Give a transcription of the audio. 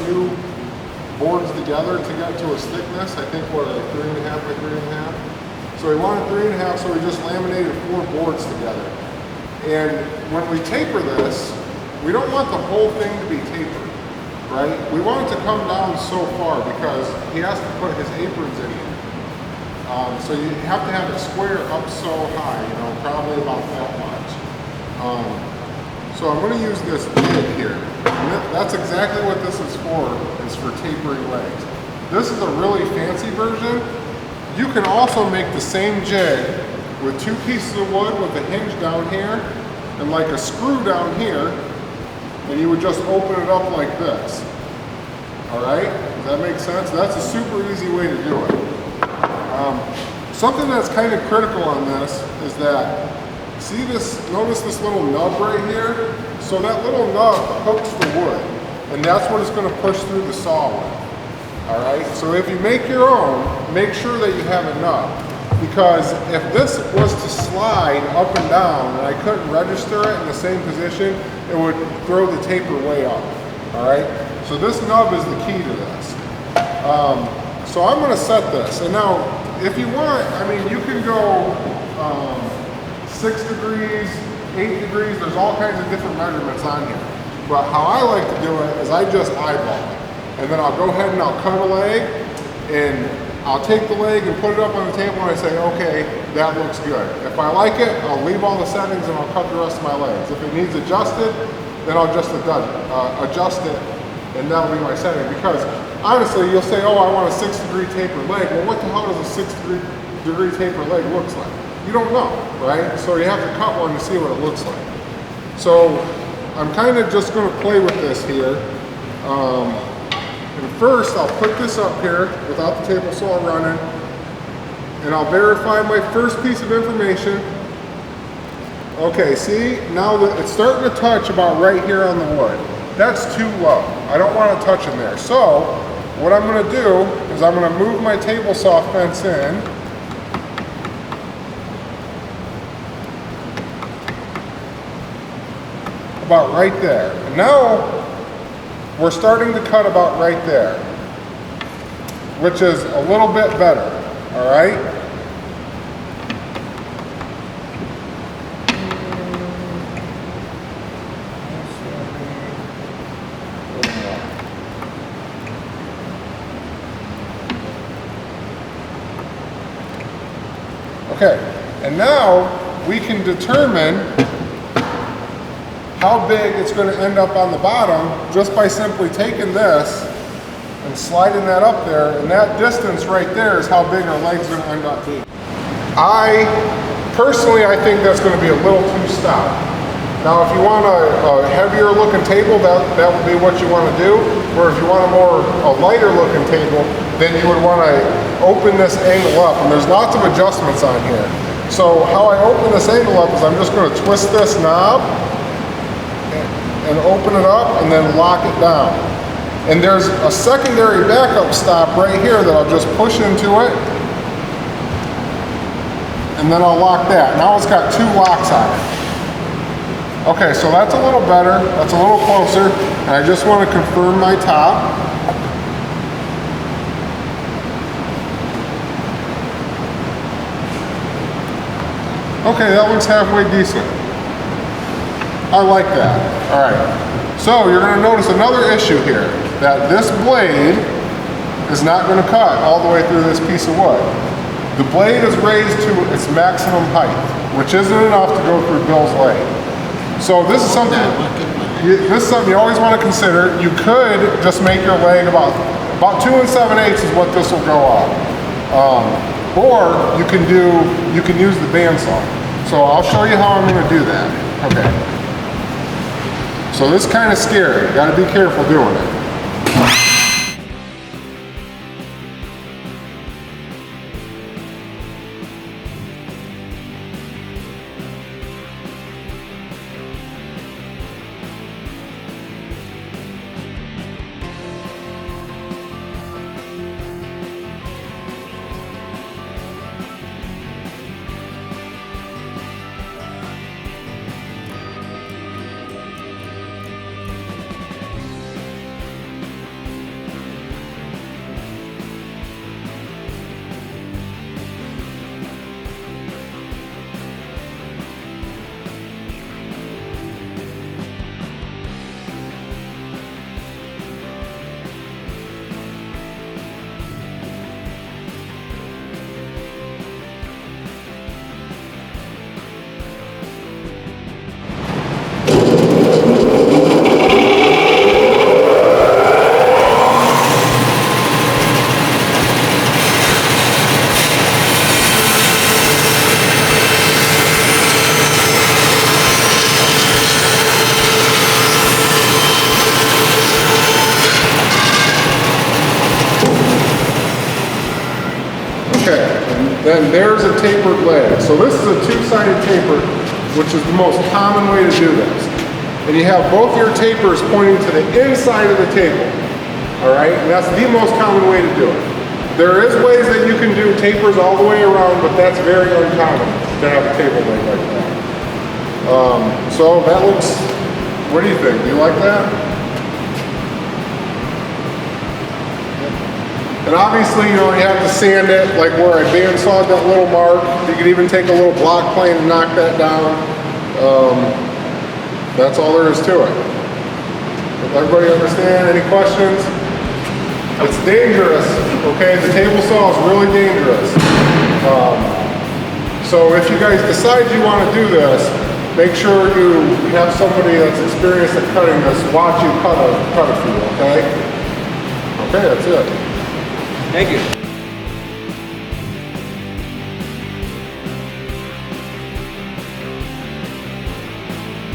few boards together to get to its thickness. I think what, like 3.5 by 3.5. So we wanted 3.5, so we just laminated 4 boards together. And when we taper this, we don't want the whole thing to be tapered, right? We want it to come down so far because he has to put his aprons in here. So you have to have it square up so high, you know, probably about that much. So I'm going to use this jig here. And that's exactly what this is for tapering legs. This is a really fancy version. You can also make the same jig with 2 pieces of wood with a hinge down here and like a screw down here, and you would just open it up like this. All right, does that make sense? That's a super easy way to do it. Something that's kind of critical on this is that, see this, notice this little nub right here? So that little nub hooks the wood, and that's what it's going to push through the saw with. All right, so if you make your own, make sure that you have a nub, because if this was to slide up and down and I couldn't register it in the same position, it would throw the taper way up. All right, so this nub is the key to this. So I'm going to set this, and now if you want, I mean, you can go 6 degrees, 8 degrees, there's all kinds of different measurements on here. But how I like to do it is I just eyeball it. And then I'll go ahead and I'll cut a leg, and I'll take the leg and put it up on the table and I say, okay, that looks good. If I like it, I'll leave all the settings and I'll cut the rest of my legs. If it needs adjusted, then I'll just adjust it, and that'll be my setting. Because honestly, you'll say, oh, I want a 6 degree taper leg. Well, what the hell does a 6 degree taper leg looks like? You don't know, right? So you have to cut one to see what it looks like. So I'm kind of just going to play with this here. And first, I'll put this up here without the table saw running, and I'll verify my first piece of information. Okay, see, now that it's starting to touch about right here on the wood. That's too low. I don't want to touch in there. So what I'm going to do is I'm going to move my table saw fence in. About right there. And now we're starting to cut about right there, which is a little bit better. All right. Okay, and now we can determine how big it's going to end up on the bottom just by simply taking this and sliding that up there, and that distance right there is how big our leg's going to end up being. Personally, I think that's going to be a little too stout. Now, if you want a heavier looking table, that would be what you want to do. Or if you want a lighter looking table, then you would want to open this angle up. And there's lots of adjustments on here. So how I open this angle up is I'm just going to twist this knob and open it up and then lock it down. And there's a secondary backup stop right here that I'll just push into it. And then I'll lock that. Now it's got 2 locks on it. Okay, so that's a little better, that's a little closer, and I just want to confirm my top. Okay, that looks halfway decent. I like that. All right, so you're going to notice another issue here, that this blade is not going to cut all the way through this piece of wood. The blade is raised to its maximum height, which isn't enough to go through Bill's leg. So this is something you always want to consider. You could just make your leg about 2 7/8 is what this will go up. Or you can use the bandsaw. So I'll show you how I'm going to do that. Okay. So this is kind of scary. You got to be careful doing it. then there's a tapered leg. So this is a two-sided taper, which is the most common way to do this. And you have both your tapers pointing to the inside of the table. All right, and that's the most common way to do it. There is ways that you can do tapers all the way around, but that's very uncommon to have a table leg like that. So that looks, what do you think? Do you like that? And obviously, you know, you have to sand it, like where I bandsawed that little mark. You could even take a little block plane and knock that down. That's all there is to it. Does everybody understand? Any questions? It's dangerous, okay? The table saw is really dangerous. So if you guys decide you want to do this, make sure you have somebody that's experienced at cutting this watch you cut it for you, okay? Okay, that's it. Thank you.